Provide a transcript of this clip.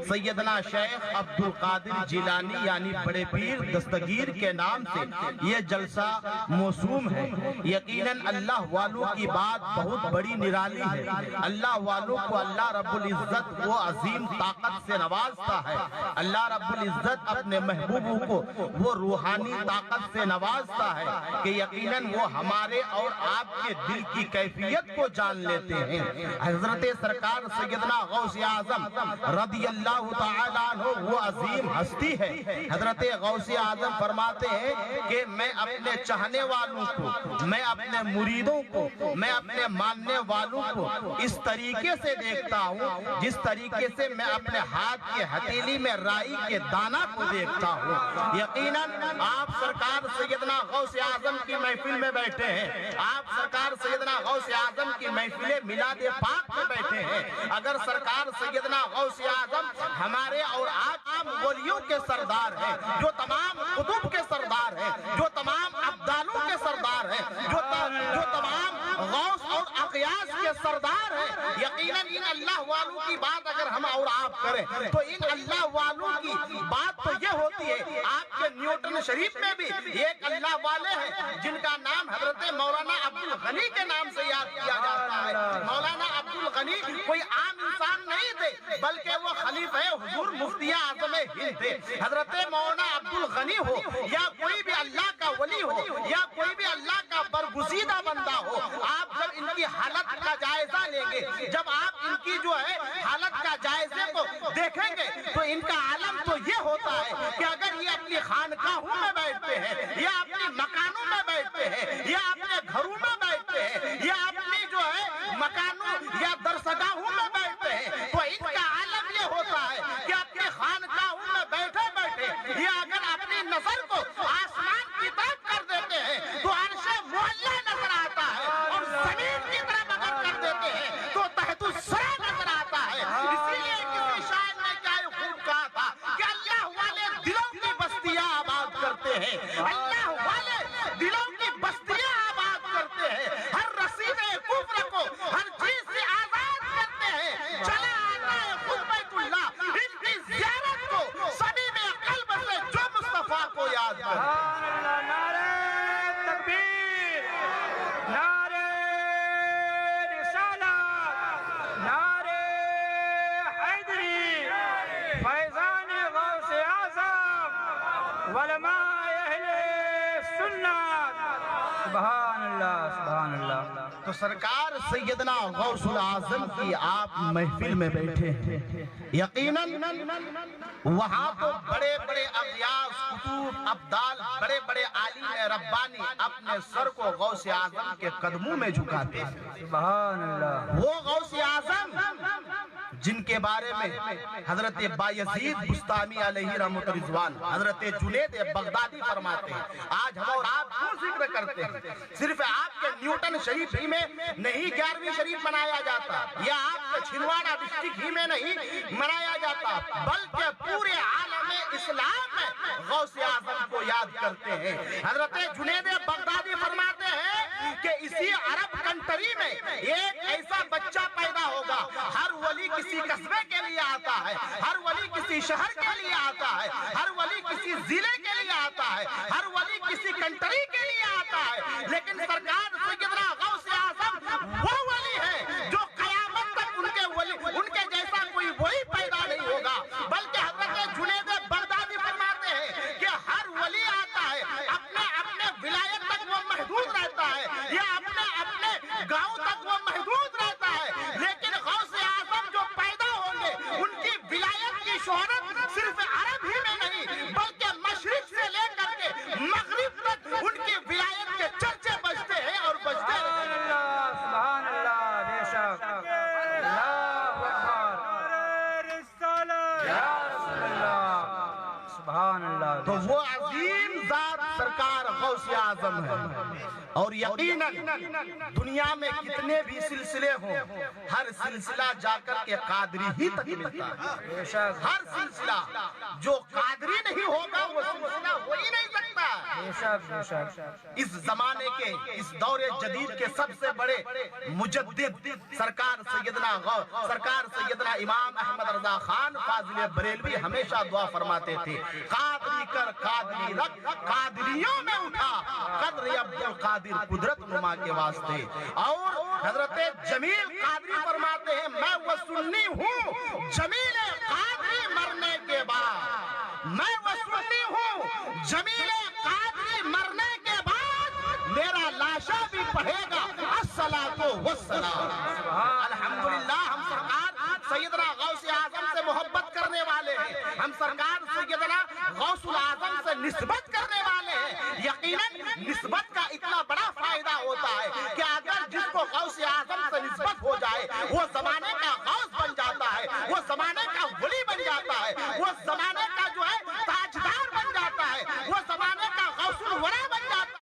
سیدنا شیخ عبد القادر جیلانی یعنی بڑے پیر دستگیر کے نام سے یہ جلسہ موسوم ہے۔ یقیناً اللہ والوں کی بات بہت بڑی نرالی ہے۔ اللہ والوں کو اللہ رب العزت وہ عظیم طاقت سے نوازتا ہے۔ اللہ رب العزت اپنے محبوبوں کو وہ روحانی طاقت سے نوازتا ہے کہ یقیناً وہ ہمارے اور آپ کے دل کی کیفیت کو جان لیتے ہیں۔ حضرت سرکار سیدنا غوث اعظم رضی اللہ تعالیٰ عنہ وہ عظیم ہستی ہے۔ حضرت غوث اعظم فرماتے ہیں کہ میں اپنے چاہنے والوں کو، میں اپنے مریدوں کو، میں اپنے ماننے والوں کو اس طریقے سے دیکھتا ہوں جس طریقے سے میں اپنے ہاتھ کے ہتھیلی میں رائی کے دانہ کو دیکھتا ہوں۔ یقیناً آپ سرکار سیدنا غوث اعظم کی محفل میں بیٹھے ہیں، آپ سرکار سیدنا غوث اعظم کی محفل میلاد پاک میں بیٹھے ہیں۔ اگر سرکار سیدنا غوث اعظم ہمارے اور آپ ولیوں کے سردار ہیں، جو تمام قطب کے سردار ہیں، جو تمام ابدالوں کے سردار ہیں، جو تمام غوث اور اقیاس کے سردار ہیں، یقیناً ان اللہ والوں کی بات اگر ہم اور آپ کریں تو ان اللہ والوں کی بات تو یہ ہوتی ہے۔ آپ کے نیوٹن شریف میں بھی ایک اللہ والے ہیں جن کا نام حضرت مولانا عبد الغنی کے نام سے یاد کیا جاتا ہے۔ مولانا عبد الغنی کوئی عام انسان نہیں تھے بلکہ وہ خلیفہ حضور مفتی اعظم ہند تھے۔ حضرت مولانا عبد الغنی ہو یا کوئی بھی اللہ کا ولی ہو یا کوئی بھی اللہ کا برگزیدہ بندہ ہو، آپ جب ان کی حالت کا جائزہ لیں گے، جب آپ ان کی جو ہے حالت کا جائزے کو دیکھیں گے تو ان کا عالم تو یہ ہوتا ہے کہ اگر یہ اپنی خانقاہوں میں بیٹھتے ہیں یا اپنی مکانوں میں بیٹھتے ہیں یا اپنے گھروں میں بیٹھتے ہیں یا اپنی جو ہے مکانوں یا درسگاہوں میں بیٹھتے ہیں تو ان کا عالم یہ ہوتا ہے کہ اپنے خانقاہوں میں بیٹھے بیٹھے یا اگر اپنی نظر کو آسمان کی طرف کر دیتے ہیں تو عرش معلیٰ نظر آتا ہے، اور زمین کی طرف اگر کر دیتے ہیں تو تحت الثری نظر آتا ہے۔ اسی لیے کسی شاعر نے کیا خوب کہا تھا کہ اللہ والے دلوں کی بستیاں آباد کرتے ہیں، اللہ والے دلوں کی بستیاں آباد کرتے ہیں، ہر رسید کفر کو ہر چیز سے آزاد کرتے ہیں۔ چلا آتا ہے خود بیت اللہ، ان کی زیارت کو سبھی میں قلب سے جو مصطفیٰ کو یاد کرتے ہیں۔ نعرہ تکبیر، نعرہ رسالت، نعرہ حیدری، فیضان غوث اعظم، علماء اہل سنت، سبحان اللہ سبحان اللہ۔ تو سرکار سیدنا غوث الاعظم کی آپ محفل میں بیٹھے ہیں، یقیناً وہاں تو بڑے بڑے اغیاث، قطب، ابدال، بڑے بڑے عالم ربانی اپنے سر کو غوث اعظم کے قدموں میں جھکاتے ہیں۔ سبحان اللہ۔ وہ غوث اعظم جن کے بارے میں حضرت بایزید بستامی علیہ رحمت رضوان، حضرت جنید بغدادی فرماتے ہیں۔ آج ہم اور آپ کیوں ذکر کرتے ہیں؟ صرف آپ کے نیوٹن شریف ہی میں نہیں 11ویں شریف منایا جاتا، یا آپ کے چھندواڑہ ڈسٹرکٹ ہی میں نہیں منایا جاتا، بلکہ پورے عالم اسلام میں غوث اعظم کو یاد کرتے ہیں۔ حضرت جنید بغدادی فرماتے ہیں کہ اسی عرب کنٹری میں ایک ایسا بچہ پیدا ہوگا، ہر ولی کسی قصبے کے لیے آتا ہے، ہر ولی کسی شہر کے لیے آتا ہے، ہر ولی کسی ضلع کے لیے آتا ہے، ہر ولی کسی کنٹری کے لیے آتا ہے، لیکن سرکار سیدنا غوث اعظم وہ ولی ہے جو قیامت تک ان کے جیسا کوئی ولی پیدا نہیں ہوگا، بلکہ حضرت جنید بغدادی فرماتے ہیں کہ ہر ولی آتا ہے اپنے اپنے ولایت تک وہ محدود رہتا ہے یا اپنے گاؤں تک وہ محدود رہتا ہے، لیکن غوث اعظم جو پیدا ہوں گے ان کی ولایت کی شہرت صرف عرب ہی میں نہیں بلکہ مشرق سے لے کر کے مغرب تک ان کی ولایت کے چرچے بجتے ہیں اور بجتے ہیں۔ سبحان اللہ، بے شک، اللہ اکبر، یا رسول اللہ، سبحان اللہ۔ تو وہ عظیم ذات سرکار غوث اعظم ہے، اور یقیناً دنیا میں کتنے بھی سلسلے ہوں ہر سلسلہ جا کر کے قادری ہی تک ملتا ہے۔ ہر سلسلہ جو قادری نہیں ہوگا وہ سلسلہ ہو ہی نہیں سکتا۔ ہے۔ بے شک بے شک اس زمانے کے اس دور جدید کے سب سے بڑے مجدد سرکار سیدنا امام احمد رضا خان فاضل بریلوی ہمیشہ دعا فرماتے تھے، قادری کر قادری رکھ قادریوں میں اٹھا قدر عبد القادر قدرت نما کے واسطے۔ اور حضرت جمیل قادری فرماتے ہیں میں وہ سنی ہوں جمیل قادری مرنے کے بعد، میں وہ سنی ہوں جمیل قادری مرنے کے بعد میرا لاشا بھی پڑھے گا الصلاۃ والسلام۔ الحمدللہ ہم سرکار سیدنا غوث اعظم سے محبت کرنے والے ہیں، ہم سرکار سیدنا غوث الاعظم سے نسبت کرنے والے ہیں۔ یقیناً نسبت کا اتنا بڑا فائدہ ہوتا ہے کہ اگر جس کو غوث اعظم سے نسبت ہو جائے وہ زمانے کا غوث بن جاتا ہے، وہ زمانے کا ولی بن جاتا ہے، وہ زمانے کا جو ہے